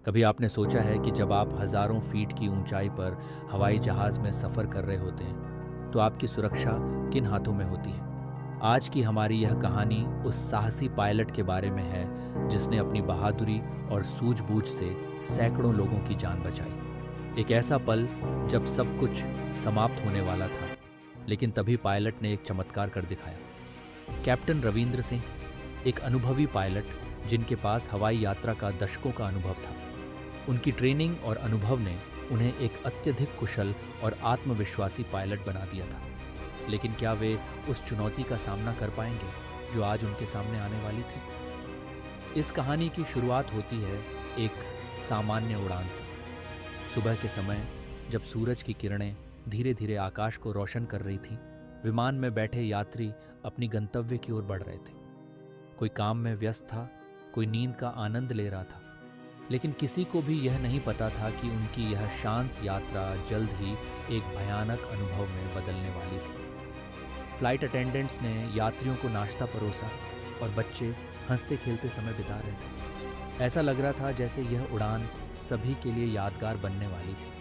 कभी आपने सोचा है कि जब आप हजारों फीट की ऊंचाई पर हवाई जहाज में सफर कर रहे होते हैं तो आपकी सुरक्षा किन हाथों में होती है। आज की हमारी यह कहानी उस साहसी पायलट के बारे में है जिसने अपनी बहादुरी और सूझबूझ से सैकड़ों लोगों की जान बचाई। एक ऐसा पल जब सब कुछ समाप्त होने वाला था, लेकिन तभी पायलट ने एक चमत्कार कर दिखाया। कैप्टन रविंद्र सिंह, एक अनुभवी पायलट जिनके पास हवाई यात्रा का दशकों का अनुभव था। उनकी ट्रेनिंग और अनुभव ने उन्हें एक अत्यधिक कुशल और आत्मविश्वासी पायलट बना दिया था। लेकिन क्या वे उस चुनौती का सामना कर पाएंगे जो आज उनके सामने आने वाली थी। इस कहानी की शुरुआत होती है एक सामान्य उड़ान से। सुबह के समय जब सूरज की किरणें धीरे धीरे आकाश को रोशन कर रही थीं, विमान में बैठे यात्री अपनी गंतव्य की ओर बढ़ रहे थे। कोई काम में व्यस्त था, कोई नींद का आनंद ले रहा था, लेकिन किसी को भी यह नहीं पता था कि उनकी यह शांत यात्रा जल्द ही एक भयानक अनुभव में बदलने वाली थी। फ्लाइट अटेंडेंट्स ने यात्रियों को नाश्ता परोसा और बच्चे हंसते खेलते समय बिता रहे थे। ऐसा लग रहा था जैसे यह उड़ान सभी के लिए यादगार बनने वाली थी,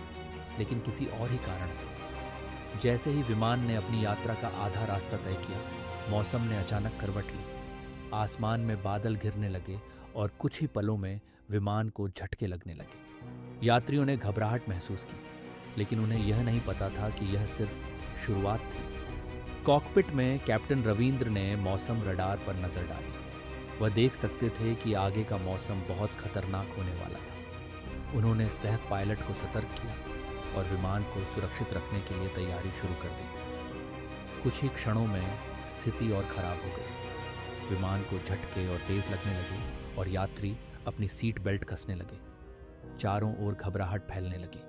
लेकिन किसी और ही कारण से। जैसे ही विमान ने अपनी यात्रा का आधा रास्ता तय किया, मौसम ने अचानक करवट ली। आसमान में बादल घिरने लगे और कुछ ही पलों में विमान को झटके लगने लगे। यात्रियों ने घबराहट महसूस की, लेकिन उन्हें यह नहीं पता था कि यह सिर्फ शुरुआत थी। कॉकपिट में कैप्टन रविंद्र ने मौसम रडार पर नजर डाली। वह देख सकते थे कि आगे का मौसम बहुत खतरनाक होने वाला था। उन्होंने सह पायलट को सतर्क किया और विमान को सुरक्षित रखने के लिए तैयारी शुरू कर दी। कुछ ही क्षणों में स्थिति और खराब हो गई। विमान को झटके और तेज लगने लगे और यात्री अपनी सीट बेल्ट कसने लगे। चारों ओर घबराहट फैलने लगी,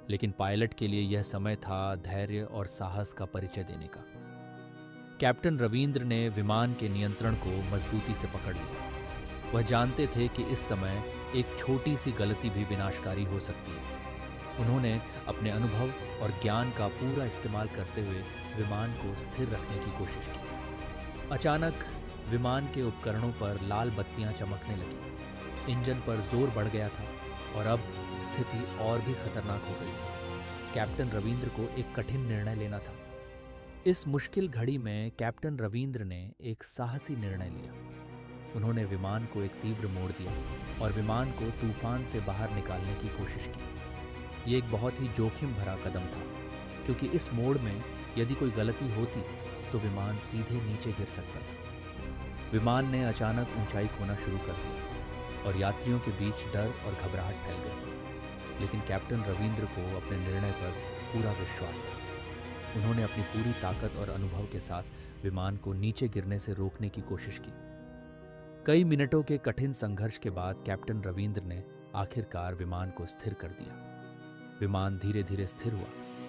लेकिन पायलट के लिए यह समय था धैर्य और साहस का परिचय देने का। कैप्टन रविंद्र ने विमान के नियंत्रण को मजबूती से पकड़ लिया। वह जानते थे कि इस समय एक छोटी सी गलती भी विनाशकारी हो सकती है। उन्होंने अपने अनुभव और ज्ञान का पूरा इस्तेमाल करते हुए विमान को स्थिर रखने की कोशिश की। अचानक विमान के उपकरणों पर लाल बत्तियां चमकने लगी। इंजन पर जोर बढ़ गया था और अब स्थिति और भी खतरनाक हो गई थी। कैप्टन रविंद्र को एक कठिन निर्णय लेना था। इस मुश्किल घड़ी में कैप्टन रविंद्र ने एक साहसी निर्णय लिया। उन्होंने विमान को एक तीव्र मोड़ दिया और विमान को तूफान से बाहर निकालने की कोशिश की। ये एक बहुत ही जोखिम भरा कदम था, क्योंकि इस मोड़ में यदि कोई गलती होती तो विमान सीधे नीचे गिर सकता था। विमान ने अचानक ऊंचाई खोना शुरू कर दिया और यात्रियों के बीच डर और घबराहट फैल गई। लेकिन कैप्टन रविंद्र को अपने निर्णय पर पूरा विश्वास था। उन्होंने अपनी पूरी ताकत और अनुभव के साथ विमान को नीचे गिरने से रोकने की कोशिश की। कई मिनटों के कठिन संघर्ष के बाद कैप्टन रविंद्र ने आखिरकार विमान को स्थिर कर दिया। विमान धीरे धीरे स्थिर हुआ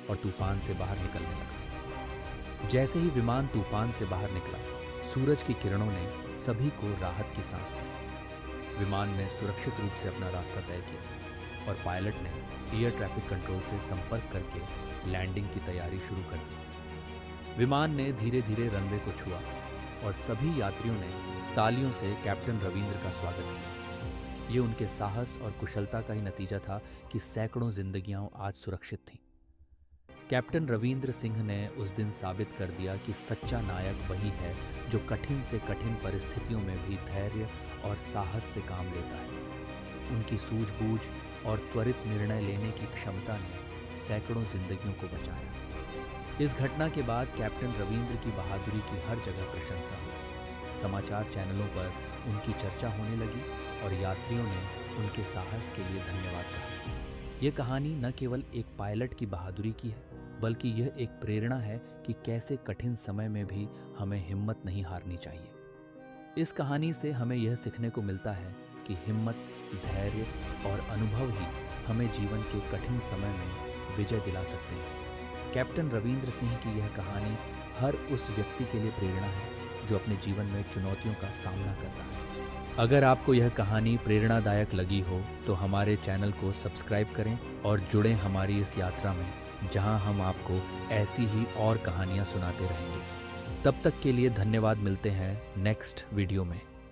और तूफान से बाहर निकलने लगा। जैसे ही विमान तूफान से बाहर निकला, सूरज की किरणों ने सभी को राहत की सांस दी। विमान ने सुरक्षित रूप से अपना रास्ता तय किया और पायलट ने एयर ट्रैफिक कंट्रोल से संपर्क करके लैंडिंग की तैयारी शुरू कर दी। विमान ने धीरे धीरे रनवे को छुआ और सभी यात्रियों ने तालियों से कैप्टन रविंद्र का स्वागत किया। ये उनके साहस और कुशलता का ही नतीजा था कि सैकड़ों जिंदगियां आज सुरक्षित थीं। कैप्टन रविंद्र सिंह ने उस दिन साबित कर दिया कि सच्चा नायक वही है जो कठिन से कठिन परिस्थितियों में भी धैर्य और साहस से काम लेता है। उनकी सूझबूझ और त्वरित निर्णय लेने की क्षमता ने सैकड़ों जिंदगियों को बचाया। इस घटना के बाद कैप्टन रविंद्र की बहादुरी की हर जगह प्रशंसा हुई। समाचार चैनलों पर उनकी चर्चा होने लगी और यात्रियों ने उनके साहस के लिए धन्यवाद कहा। यह कहानी न केवल एक पायलट की बहादुरी की है, बल्कि यह एक प्रेरणा है कि कैसे कठिन समय में भी हमें हिम्मत नहीं हारनी चाहिए। इस कहानी से हमें यह सीखने को मिलता है कि हिम्मत, धैर्य और अनुभव ही हमें जीवन के कठिन समय में विजय दिला सकते हैं। कैप्टन रविंद्र सिंह की यह कहानी हर उस व्यक्ति के लिए प्रेरणा है जो अपने जीवन में चुनौतियों का सामना कर रहा है। अगर आपको यह कहानी प्रेरणादायक लगी हो तो हमारे चैनल को सब्सक्राइब करें और जुड़ें हमारी इस यात्रा में, जहां हम आपको ऐसी ही और कहानियां सुनाते रहेंगे। तब तक के लिए धन्यवाद। मिलते हैं नेक्स्ट वीडियो में।